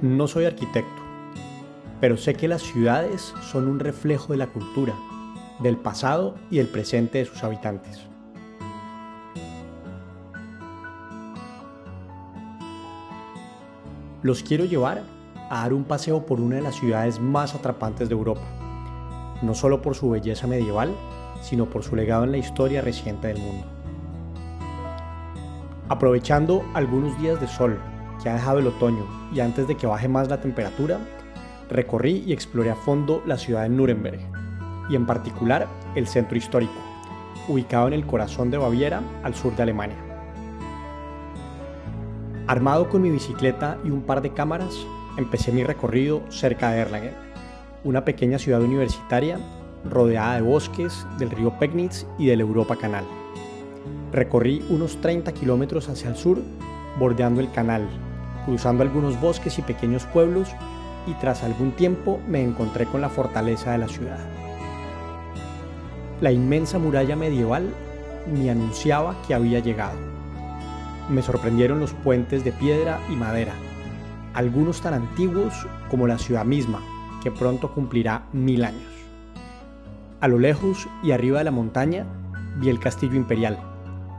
No soy arquitecto, pero sé que las ciudades son un reflejo de la cultura, del pasado y del presente de sus habitantes. Los quiero llevar a dar un paseo por una de las ciudades más atrapantes de Europa, no solo por su belleza medieval, sino por su legado en la historia reciente del mundo. Aprovechando algunos días de sol que ha dejado el otoño y antes de que baje más la temperatura, recorrí y exploré a fondo la ciudad de Nuremberg, y en particular el centro histórico, ubicado en el corazón de Baviera, al sur de Alemania. Armado con mi bicicleta y un par de cámaras, empecé mi recorrido cerca de Erlangen, una pequeña ciudad universitaria rodeada de bosques, del río Pegnitz y del Europa Canal. Recorrí unos 30 kilómetros hacia el sur, bordeando el canal, cruzando algunos bosques y pequeños pueblos, y tras algún tiempo me encontré con la fortaleza de la ciudad. La inmensa muralla medieval me anunciaba que había llegado. Me sorprendieron los puentes de piedra y madera, algunos tan antiguos como la ciudad misma, que pronto cumplirá 1000 años. A lo lejos y arriba de la montaña vi el castillo imperial,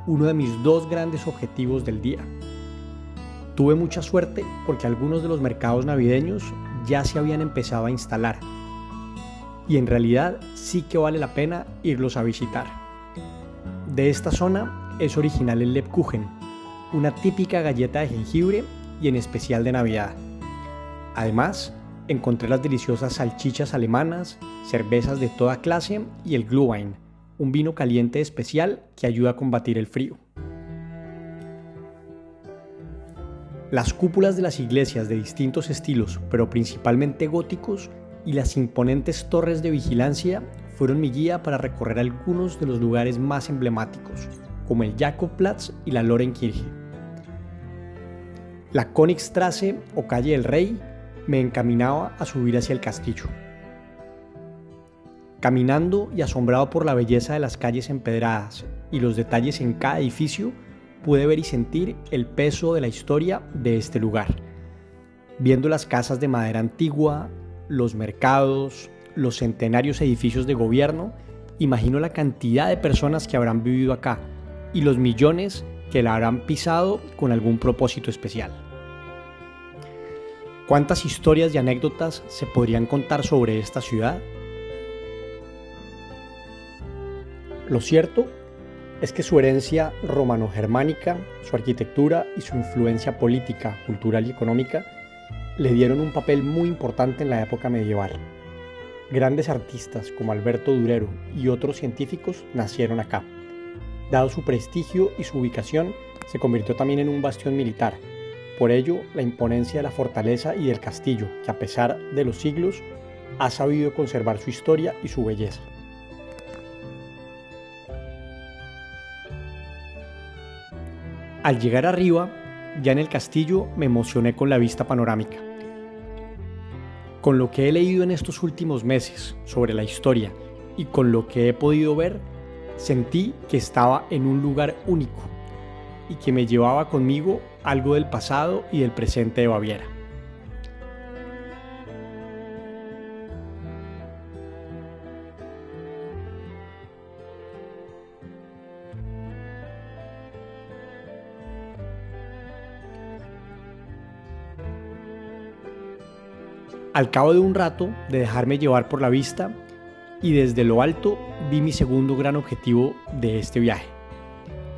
uno de mis 2 grandes objetivos del día. Tuve mucha suerte porque algunos de los mercados navideños ya se habían empezado a instalar, y en realidad sí que vale la pena irlos a visitar. De esta zona es original el Lebkuchen, una típica galleta de jengibre y en especial de Navidad. Además, encontré las deliciosas salchichas alemanas, cervezas de toda clase y el Glühwein, un vino caliente especial que ayuda a combatir el frío. Las cúpulas de las iglesias de distintos estilos, pero principalmente góticos, y las imponentes torres de vigilancia fueron mi guía para recorrer algunos de los lugares más emblemáticos, como el Jakobplatz y la Lorenkirche. La Königstraße o Calle del Rey me encaminaba a subir hacia el castillo. Caminando y asombrado por la belleza de las calles empedradas y los detalles en cada edificio, pude ver y sentir el peso de la historia de este lugar. Viendo las casas de madera antigua, los mercados, los centenarios edificios de gobierno, imagino la cantidad de personas que habrán vivido acá y los millones que la habrán pisado con algún propósito especial. ¿Cuántas historias y anécdotas se podrían contar sobre esta ciudad? Lo cierto es que su herencia romano-germánica, su arquitectura y su influencia política, cultural y económica le dieron un papel muy importante en la época medieval. Grandes artistas como Alberto Durero y otros científicos nacieron acá. Dado su prestigio y su ubicación, se convirtió también en un bastión militar. Por ello, la imponencia de la fortaleza y del castillo, que a pesar de los siglos, ha sabido conservar su historia y su belleza. Al llegar arriba, ya en el castillo, me emocioné con la vista panorámica. Con lo que he leído en estos últimos meses sobre la historia y con lo que he podido ver, sentí que estaba en un lugar único y que me llevaba conmigo algo del pasado y del presente de Baviera. Al cabo de un rato de dejarme llevar por la vista y desde lo alto vi mi segundo gran objetivo de este viaje,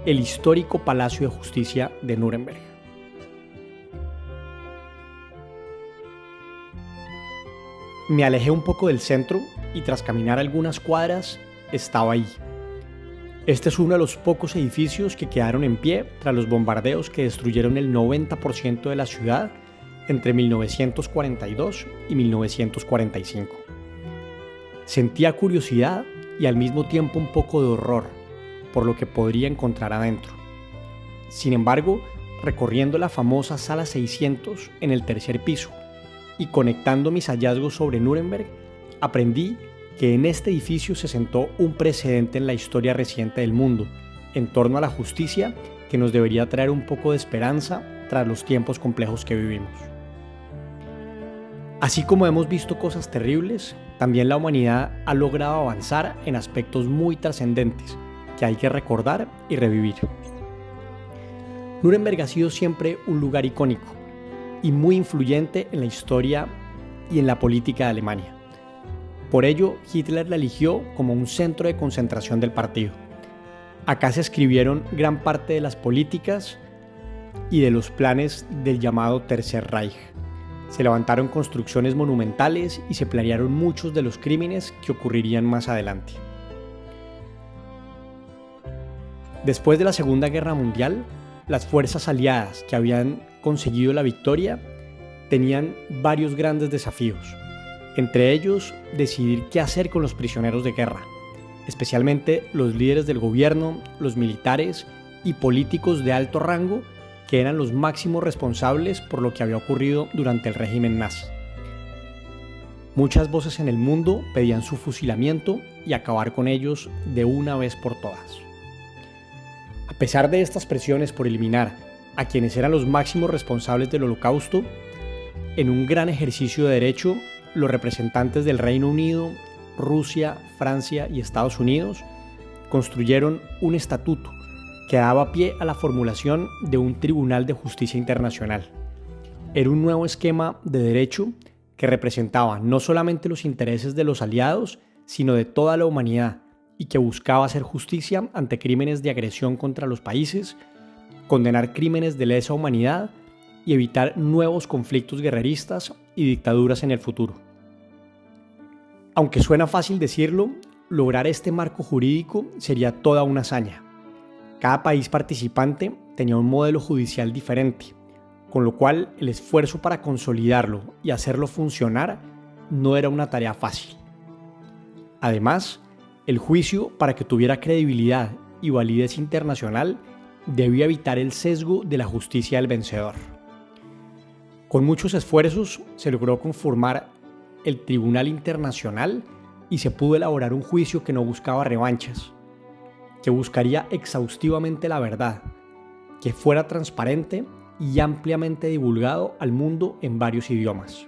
el histórico Palacio de Justicia de Nuremberg. Me alejé un poco del centro y tras caminar algunas cuadras estaba ahí. Este es uno de los pocos edificios que quedaron en pie tras los bombardeos que destruyeron el 90% de la ciudad entre 1942 y 1945. Sentía curiosidad y al mismo tiempo un poco de horror por lo que podría encontrar adentro. Sin embargo, recorriendo la famosa Sala 600 en el tercer piso y conectando mis hallazgos sobre Nuremberg, aprendí que en este edificio se sentó un precedente en la historia reciente del mundo en torno a la justicia que nos debería traer un poco de esperanza tras los tiempos complejos que vivimos. Así como hemos visto cosas terribles, también la humanidad ha logrado avanzar en aspectos muy trascendentes que hay que recordar y revivir. Nuremberg ha sido siempre un lugar icónico y muy influyente en la historia y en la política de Alemania. Por ello, Hitler la eligió como un centro de concentración del partido. Acá se escribieron gran parte de las políticas y de los planes del llamado Tercer Reich. Se levantaron construcciones monumentales y se planearon muchos de los crímenes que ocurrirían más adelante. Después de la Segunda Guerra Mundial, las fuerzas aliadas que habían conseguido la victoria tenían varios grandes desafíos, entre ellos decidir qué hacer con los prisioneros de guerra, especialmente los líderes del gobierno, los militares y políticos de alto rango que eran los máximos responsables por lo que había ocurrido durante el régimen nazi. Muchas voces en el mundo pedían su fusilamiento y acabar con ellos de una vez por todas. A pesar de estas presiones por eliminar a quienes eran los máximos responsables del Holocausto, en un gran ejercicio de derecho, los representantes del Reino Unido, Rusia, Francia y Estados Unidos construyeron un estatuto que daba pie a la formulación de un Tribunal de Justicia Internacional. Era un nuevo esquema de derecho que representaba no solamente los intereses de los aliados, sino de toda la humanidad, y que buscaba hacer justicia ante crímenes de agresión contra los países, condenar crímenes de lesa humanidad y evitar nuevos conflictos guerreristas y dictaduras en el futuro. Aunque suena fácil decirlo, lograr este marco jurídico sería toda una hazaña. Cada país participante tenía un modelo judicial diferente, con lo cual el esfuerzo para consolidarlo y hacerlo funcionar no era una tarea fácil. Además, el juicio, para que tuviera credibilidad y validez internacional, debía evitar el sesgo de la justicia del vencedor. Con muchos esfuerzos se logró conformar el Tribunal Internacional y se pudo elaborar un juicio que no buscaba revanchas, que buscaría exhaustivamente la verdad, que fuera transparente y ampliamente divulgado al mundo en varios idiomas.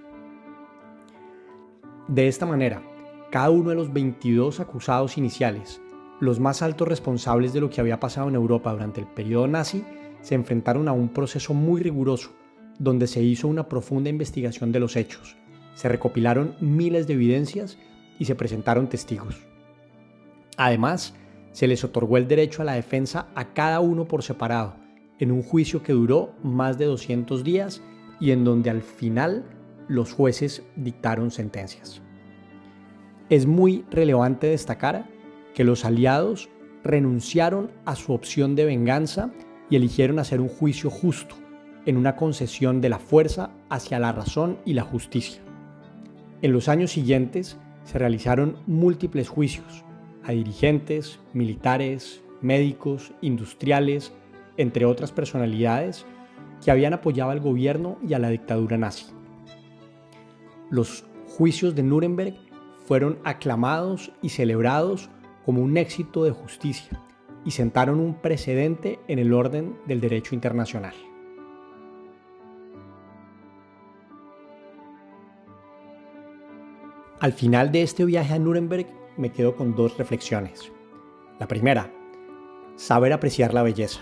De esta manera, cada uno de los 22 acusados iniciales, los más altos responsables de lo que había pasado en Europa durante el periodo nazi, se enfrentaron a un proceso muy riguroso, donde se hizo una profunda investigación de los hechos, se recopilaron miles de evidencias y se presentaron testigos. Además, se les otorgó el derecho a la defensa a cada uno por separado, en un juicio que duró más de 200 días y en donde al final los jueces dictaron sentencias. Es muy relevante destacar que los aliados renunciaron a su opción de venganza y eligieron hacer un juicio justo, en una concesión de la fuerza hacia la razón y la justicia. En los años siguientes se realizaron múltiples juicios a dirigentes, militares, médicos, industriales, entre otras personalidades que habían apoyado al gobierno y a la dictadura nazi. Los juicios de Nuremberg fueron aclamados y celebrados como un éxito de justicia y sentaron un precedente en el orden del derecho internacional. Al final de este viaje a Nuremberg me quedo con dos reflexiones. La primera, saber apreciar la belleza,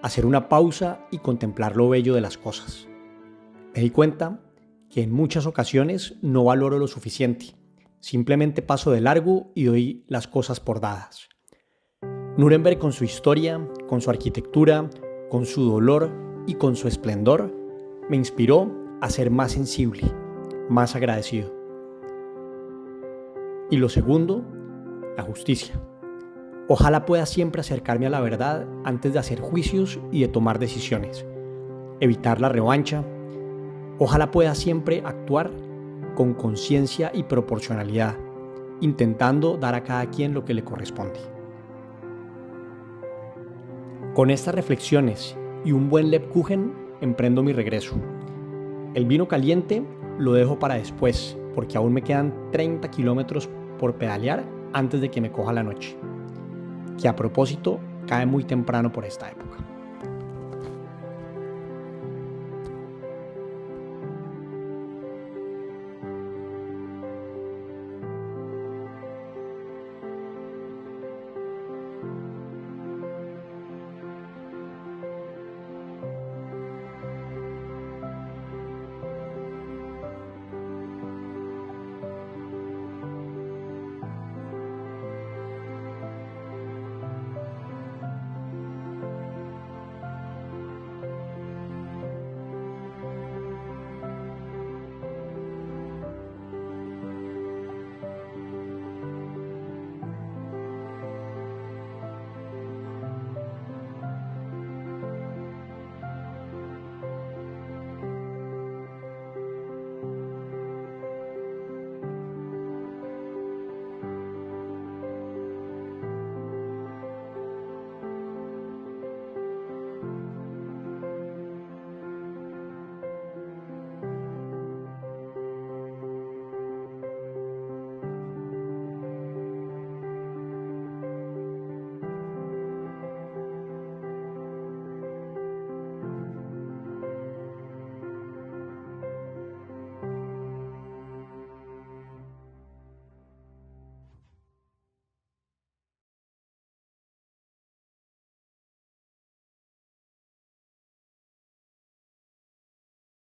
hacer una pausa y contemplar lo bello de las cosas. Me di cuenta que en muchas ocasiones no valoro lo suficiente, simplemente paso de largo y doy las cosas por dadas. Nuremberg, con su historia, con su arquitectura, con su dolor y con su esplendor, me inspiró a ser más sensible, más agradecido. Y lo segundo, la justicia. Ojalá pueda siempre acercarme a la verdad antes de hacer juicios y de tomar decisiones. Evitar la revancha. Ojalá pueda siempre actuar con conciencia y proporcionalidad, intentando dar a cada quien lo que le corresponde. Con estas reflexiones y un buen Lebkuchen emprendo mi regreso. El vino caliente lo dejo para después, porque aún me quedan 30 kilómetros por pedalear antes de que me coja la noche, que a propósito cae muy temprano por esta época.